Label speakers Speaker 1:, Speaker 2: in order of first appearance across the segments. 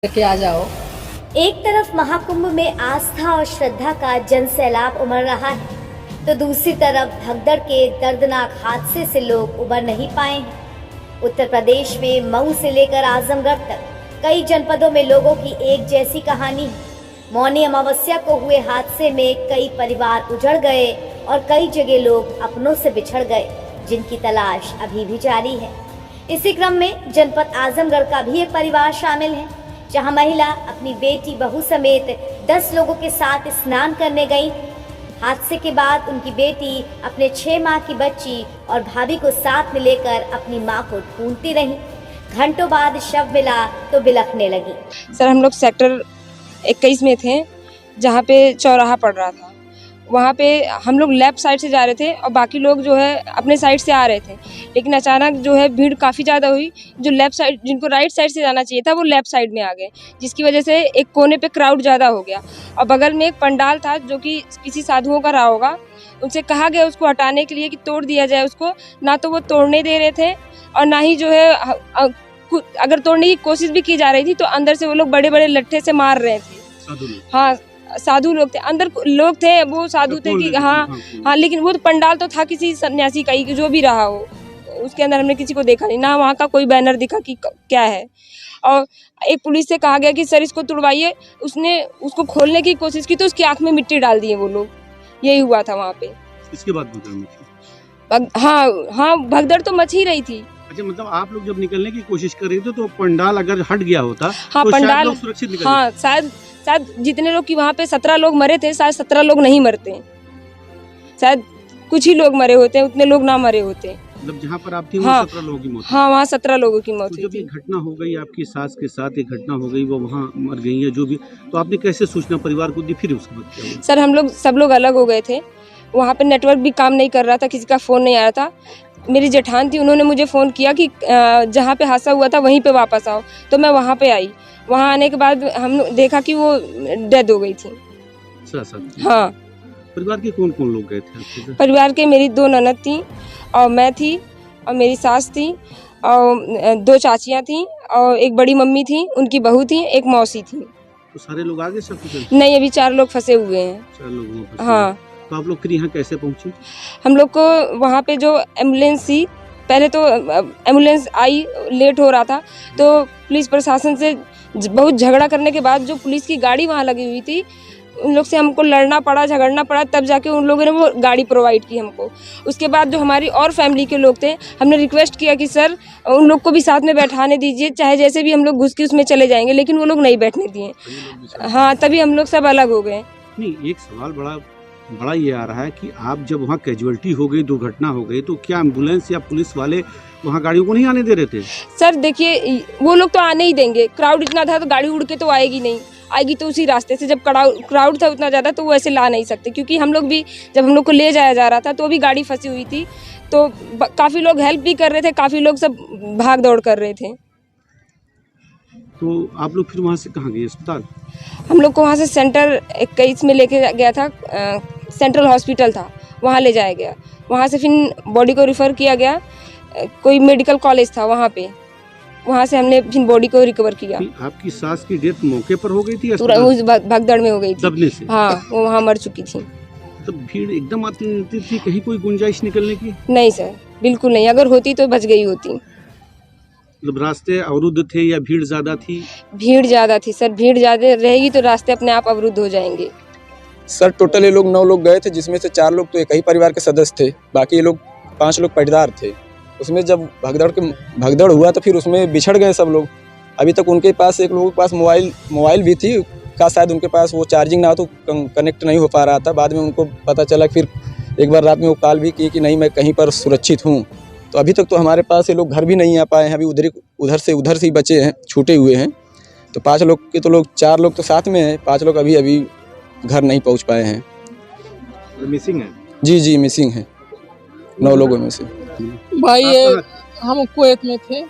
Speaker 1: करके आ जाओ।
Speaker 2: एक तरफ महाकुंभ में आस्था और श्रद्धा का जन सैलाब उमड़ रहा है, तो दूसरी तरफ भगदड़ के दर्दनाक हादसे से लोग उबर नहीं पाए हैं। उत्तर प्रदेश में मऊ से लेकर आजमगढ़ तक कई जनपदों में लोगों की एक जैसी कहानी है। मौनी अमावस्या को हुए हादसे में कई परिवार उजड़ गए और कई जगह लोग अपनों से बिछड़ गए, जिनकी तलाश अभी भी जारी है। इसी क्रम में जनपद आजमगढ़ का भी एक परिवार शामिल है, जहां महिला अपनी बेटी बहू समेत 10 लोगों के साथ स्नान करने गई। हादसे के बाद उनकी बेटी अपने 6 माह की बच्ची और भाभी को साथ में लेकर अपनी मां को ढूंढती रही। घंटों बाद शव मिला तो बिलखने लगी।
Speaker 3: सर, हम लोग सेक्टर 21 में थे, जहाँ पे चौराहा पड़ रहा था। वहाँ पे हम लोग लेफ्ट साइड से जा रहे थे और बाकी लोग जो है अपने साइड से आ रहे थे, लेकिन अचानक जो है भीड़ काफ़ी ज़्यादा हुई। जो लेफ्ट साइड, जिनको राइट साइड से जाना चाहिए था, वो लेफ्ट साइड में आ गए, जिसकी वजह से एक कोने पे क्राउड ज़्यादा हो गया। और बगल में एक पंडाल था जो कि किसी साधुओं का रहा होगा। उनसे कहा गया उसको हटाने के लिए कि तोड़ दिया जाए उसको, ना तो वो तोड़ने दे रहे थे और ना ही जो है अगर तोड़ने की कोशिश भी की जा रही थी तो अंदर से वो लोग बड़े बड़े लट्ठे से मार रहे थे। हाँ, साधु लोग थे, अंदर लोग थे, वो साधु थे कि हाँ, लेकिन वो तो पंडाल तो था किसी सन्यासी का ही, जो भी रहा हो। उसके अंदर हमने किसी को देखा नहीं, ना वहाँ का कोई बैनर दिखा कि क्या है। और एक पुलिस से कहा गया कि सर इसको तुड़वाइए। उसने उसको खोलने की कोशिश की तो उसकी आंख में मिट्टी डाल दिए वो लोग। यही हुआ था वहाँ पे।
Speaker 4: इसके बाद
Speaker 3: हाँ, भगदड़ तो मच ही रही थी।
Speaker 4: अच्छा, मतलब आप लोग जब निकलने की कोशिश कर रहे थे तो पंडाल अगर हट गया होता
Speaker 3: हाँ,
Speaker 4: तो
Speaker 3: पंडाल
Speaker 4: शायद लोग सुरक्षित निकल
Speaker 3: हाँ, शायद जितने लोग की वहाँ पे 17 लोग मरे थे, शायद 17 लोग नहीं मरते, शायद कुछ ही लोग मरे होते हैं, उतने लोग ना मरे होते।
Speaker 4: मतलब जहाँ पर आप थी
Speaker 3: हाँ,
Speaker 4: 17 लोगों की मौत।
Speaker 3: हाँ, वहाँ 17 लोगों की मौत
Speaker 4: तो
Speaker 3: हुई
Speaker 4: जब ये
Speaker 3: थी।
Speaker 4: घटना हो गई, आपकी सास के साथ ये घटना हो गई, वो वहाँ मर गई है जो भी, तो आपने कैसे सूचना परिवार को दी? फिर उसके बाद क्या हुआ?
Speaker 3: सर, सब लोग अलग हो गए थे। वहाँ पे नेटवर्क भी काम नहीं कर रहा था, किसी का फ़ोन नहीं आ रहा था। मेरी जेठान थी, उन्होंने मुझे फ़ोन किया कि जहाँ पे हादसा हुआ था वहीं पे वापस आओ, तो मैं वहाँ पे आई। वहाँ आने के बाद हम देखा कि वो डेथ हो गई थी। हाँ।
Speaker 4: परिवार के कौन कौन लोग गए थे?
Speaker 3: परिवार के मेरी 2 ननद थी और मैं थी और मेरी सास थी और 2 चाचियाँ थी और एक बड़ी मम्मी थी, उनकी बहू थी, एक मौसी थी।
Speaker 4: तो सारे लोग आगे सब कुछ?
Speaker 3: नहीं, अभी 4 लोग फंसे हुए हैं।
Speaker 4: 4 लोग?
Speaker 3: हाँ।
Speaker 4: तो आप लोग फिर यहाँ कैसे पहुँचे?
Speaker 3: हम लोग को वहाँ पे जो एम्बुलेंस थी, पहले तो एम्बुलेंस आई, लेट हो रहा था, तो पुलिस प्रशासन से बहुत झगड़ा करने के बाद जो पुलिस की गाड़ी वहाँ लगी हुई थी, उन लोग से हमको लड़ना पड़ा, झगड़ना पड़ा, तब जाके उन लोगों ने वो गाड़ी प्रोवाइड की हमको। उसके बाद जो हमारी और फैमिली के लोग थे, हमने रिक्वेस्ट किया कि सर उन लोग को भी साथ में बैठाने दीजिए, चाहे जैसे भी हम लोग घुस के उसमें चले जाएंगे, लेकिन वो लोग नहीं बैठने दिए। हाँ, तभी हम लोग सब अलग हो गए।
Speaker 4: नहीं, एक सवाल बड़ा ये आ रहा है कि आप जब वहाँ कैजुअलिटी हो गई, दुर्घटना हो गई, तो क्या एम्बुलेंस या पुलिस वाले वहाँ गाड़ियों को नहीं आने दे रहे थे? सर
Speaker 3: देखिए, वो लोग तो आने ही देंगे, क्राउड इतना था तो गाड़ी उड़ के तो आएगी नहीं, आएगी तो उसी रास्ते से। जब क्राउड था उतना ज़्यादा तो वो ऐसे ला नहीं सकते, क्योंकि हम लोग भी जब हम लोग को ले जाया जा रहा था तो भी गाड़ी फंसी हुई थी, तो काफ़ी लोग हेल्प भी कर रहे थे, काफ़ी लोग सब भाग दौड़ कर रहे थे।
Speaker 4: तो आप लोग फिर वहाँ से कहाँ गए? अस्पताल?
Speaker 3: हम लोग को वहाँ से सेंटर 21 में लेके गया था, सेंट्रल हॉस्पिटल था, वहाँ ले जाया गया। वहाँ से फिर बॉडी को रेफ़र किया गया, कोई मेडिकल कॉलेज था वहाँ पे, वहाँ से हमने फिर बॉडी को रिकवर किया।
Speaker 4: आपकी सास की डेथ मौके पर हो गई थी?
Speaker 3: उस भगदड़ में हो गई थी,
Speaker 4: दबने से?
Speaker 3: हाँ, वो वहाँ मर चुकी थी।
Speaker 4: तो भीड़ एकदम आती थी, कहीं कोई गुंजाइश निकलने की?
Speaker 3: नहीं सर, बिल्कुल नहीं, अगर होती तो बच गई होती।
Speaker 4: मतलब रास्ते अवरुद्ध थे या भीड़ ज्यादा थी?
Speaker 3: भीड़ ज़्यादा थी सर, भीड़ ज़्यादा रहेगी तो रास्ते अपने आप अवरुद्ध हो जाएंगे।
Speaker 5: सर, टोटल ये लोग 9 लोग गए थे, जिसमें से 4 लोग तो एक ही परिवार के सदस्य थे, बाकी ये लोग 5 लोग पाटीदार थे। उसमें जब भगदड़ हुआ तो फिर उसमें बिछड़ गए सब लोग। अभी तक उनके पास, एक लोगों के पास मोबाइल भी थी का, शायद उनके पास वो चार्जिंग ना हो तो कनेक्ट नहीं हो पा रहा था। बाद में उनको पता चला, फिर एक बार रात में वो कॉल भी की कि नहीं, मैं कहीं पर सुरक्षित हूँ। तो अभी तक तो हमारे पास ये लोग घर भी नहीं आ पाए हैं, अभी उधर से ही बचे हैं, छूटे हुए हैं। तो 5 लोग के तो 4 लोग तो साथ में हैं, 5 लोग अभी घर नहीं पहुंच पाए हैं।
Speaker 4: मिसिंग है?
Speaker 5: जी, मिसिंग है 9 लोगों में से।
Speaker 1: भाई ये हम कुवैत में थे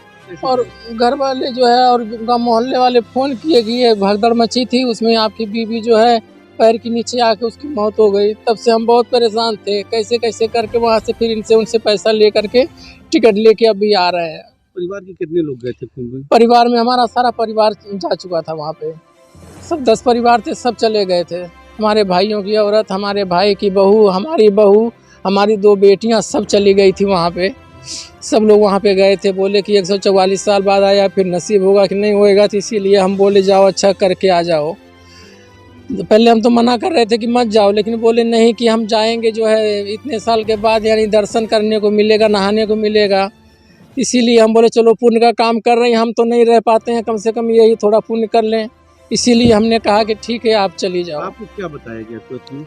Speaker 1: और घर वाले जो है और गाँव मोहल्ले वाले फ़ोन किए कि ये भगदड़ मची थी, उसमें आपकी बीवी जो है पैर के नीचे आके उसकी मौत हो गई। तब से हम बहुत परेशान थे, कैसे करके वहाँ से फिर उनसे पैसा ले करके टिकट लेके अभी आ रहे हैं।
Speaker 4: परिवार के कितने लोग गए थे कुंभ में?
Speaker 1: परिवार में हमारा सारा परिवार जा चुका था वहाँ पे। सब 10 परिवार थे, सब चले गए थे। हमारे भाइयों की औरत, हमारे भाई की बहू, हमारी 2 बेटियां सब चली गई थी वहाँ पे। सब लोग वहाँ पे गए थे, बोले कि 144 साल बाद आया, फिर नसीब होगा कि नहीं होएगा, तो इसीलिए हम बोले जाओ अच्छा करके आ जाओ। पहले हम तो मना कर रहे थे कि मत जाओ, लेकिन बोले नहीं कि हम जाएंगे, जो है इतने साल के बाद यानी दर्शन करने को मिलेगा, नहाने को मिलेगा। इसीलिए हम बोले चलो पुण्य का काम कर रहे हैं, हम तो नहीं रह पाते हैं, कम से कम यही थोड़ा पुण्य कर लें। इसीलिए हमने कहा कि ठीक है आप चली जाओ।
Speaker 4: आपको क्या बताया गया कुवैत में?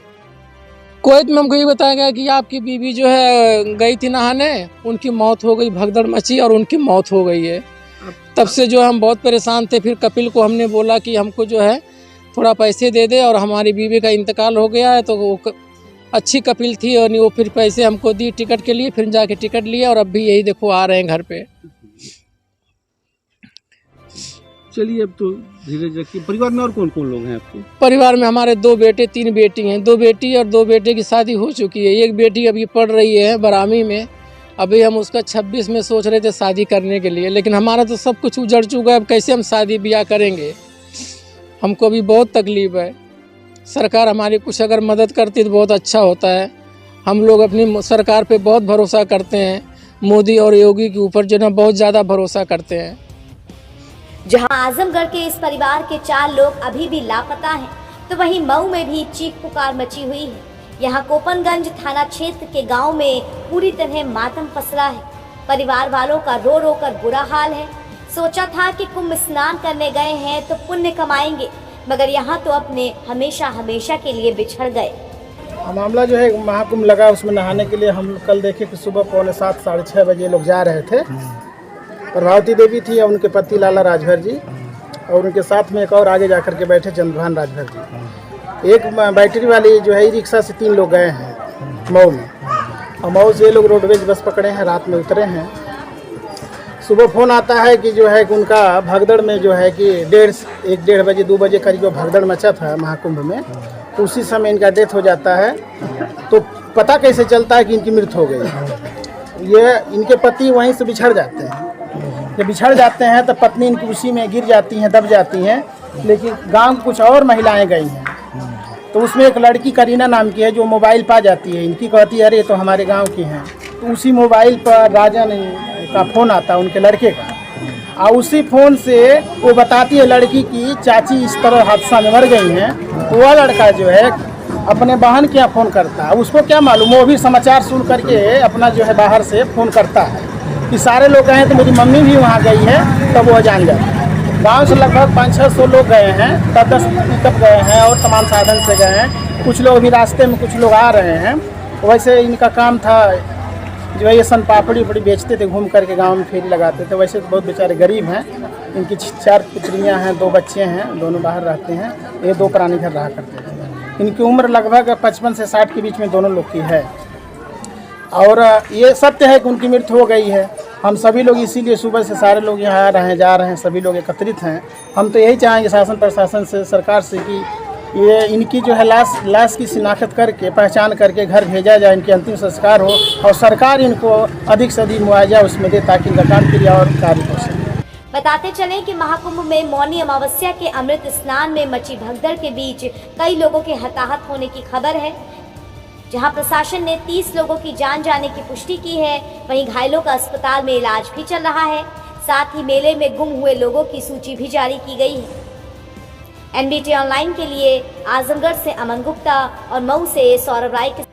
Speaker 1: कुवैत में हमको ये बताया गया कि आपकी बीवी जो है गई थी नहाने, उनकी मौत हो गई, भगदड़ मची और उनकी मौत हो गई है। तब से जो हम बहुत परेशान थे। फिर कपिल को हमने बोला कि हमको जो है थोड़ा पैसे दे दे, और हमारी बीवी का इंतकाल हो गया है। तो वो अच्छी कपिल थी और वो फिर पैसे हमको दी टिकट के लिए, फिर जाके टिकट लिया और अब भी यही देखो आ रहे हैं घर पे।
Speaker 4: चलिए अब तो धीरज रखिए। परिवार में और कौन कौन लोग हैं आपके?
Speaker 1: परिवार में हमारे 2 बेटे 3 बेटी हैं। 2 बेटी और 2 बेटे की शादी हो चुकी है। एक बेटी अभी पढ़ रही है बरामी में। अभी हम उसका 26 में सोच रहे थे शादी करने के लिए, लेकिन हमारा तो सब कुछ उजड़ चुका है। अब कैसे हम शादी ब्याह करेंगे? हमको भी बहुत तकलीफ है। सरकार हमारी कुछ अगर मदद करती तो बहुत अच्छा होता है। हम लोग अपनी सरकार पे बहुत भरोसा करते हैं। मोदी और योगी के ऊपर जो ना बहुत ज़्यादा भरोसा करते हैं।
Speaker 2: जहां आजमगढ़ के इस परिवार के 4 लोग अभी भी लापता हैं, तो वहीं मऊ में भी चीख पुकार मची हुई है। यहां कोपनगंज थाना क्षेत्र के गांव में पूरी तरह मातम पसरा है। परिवार वालों का रो रो कर बुरा हाल है। सोचा था कि कुंभ स्नान करने गए हैं तो पुण्य कमाएंगे, मगर यहाँ तो अपने हमेशा हमेशा के लिए बिछड़ गए।
Speaker 6: मामला जो है महाकुंभ लगा, उसमें नहाने के लिए हम कल देखे कि सुबह 5:45 साढ़े 6 बजे लोग जा रहे थे। प्रभावती देवी थी और उनके पति लाला राजभर जी, और उनके साथ में एक और आगे जाकर के बैठे चंद्रभान राजभर जी। एक बैटरी वाली जो है रिक्शा से 3 लोग गए हैं मऊ में, और मऊ से ये लोग रोडवेज बस पकड़े हैं, रात में उतरे हैं। सुबह फ़ोन आता है कि जो है कि उनका भगदड़ में जो है कि 1:30 बजे 2 बजे करीब जो भगदड़ मचा था महाकुंभ में, तो उसी समय इनका डेथ हो जाता है। तो पता कैसे चलता है कि इनकी मृत्यु हो गई? ये इनके पति वहीं से बिछड़ जाते हैं। जब बिछड़ जाते हैं तो पत्नी इनकी उसी में गिर जाती हैं, दब जाती हैं। लेकिन गांव की कुछ और महिलाएं गई हैं, तो उसमें एक लड़की करीना नाम की है जो मोबाइल पा जाती है इनकी, कहती है अरे तो हमारे गांव की हैं। तो उसी मोबाइल पर राजन का फ़ोन आता है उनके लड़के का, और उसी फ़ोन से वो बताती है लड़की की चाची इस तरह हादसा में मर गई हैं। तो वह लड़का जो है अपने बहन के यहाँ फ़ोन करता है। उसको क्या मालूम, वो भी समाचार सुन करके अपना जो है बाहर से फ़ोन करता है कि सारे लोग गए हैं, तो मेरी मम्मी भी वहाँ गई है। तब वह जान जाता है। गाँव से लगभग 500-600 लोग गए हैं, 10 पिकअप गए हैं और तमाम साधन से गए हैं। कुछ लोग भी रास्ते में, कुछ लोग आ रहे हैं। वैसे इनका काम था जो है ये सन पापड़ी उपड़ी बेचते थे, घूम करके गांव में फेरी लगाते थे। वैसे तो बहुत बेचारे गरीब हैं। इनकी 4 पुत्रियां हैं, 2 बच्चे हैं, दोनों बाहर रहते हैं। ये 2 पुरानी घर रहा करते थे। इनकी उम्र लगभग 55 से 60 के बीच में दोनों लोग की है। और ये सत्य है कि उनकी मृत्यु हो गई है। हम सभी लोग इसीलिए सुबह से सारे लोग यहाँ आ रहे हैं, जा रहे हैं, सभी लोग एकत्रित हैं। हम तो यही चाहेंगे शासन प्रशासन से, सरकार से कि ये इनकी जो है लाश की शिनाख्त करके, पहचान करके घर भेजा जाए, इनके अंतिम संस्कार हो, और सरकार इनको अधिक से अधिक मुआवजा उसमें दे ताकि इनका काम क्रिया और कार्य हो सके।
Speaker 2: बताते चलें कि महाकुंभ में मौनी अमावस्या के अमृत स्नान में मची भगदड़ के बीच कई लोगों के हताहत होने की खबर है। जहां प्रशासन ने 30 लोगों की जान जाने की पुष्टि की है, वहीं घायलों का अस्पताल में इलाज भी चल रहा है। साथ ही मेले में गुम हुए लोगों की सूची भी जारी की गई है। NBT ऑनलाइन के लिए आजमगढ़ से अमन गुप्ता और मऊ से सौरभ राय के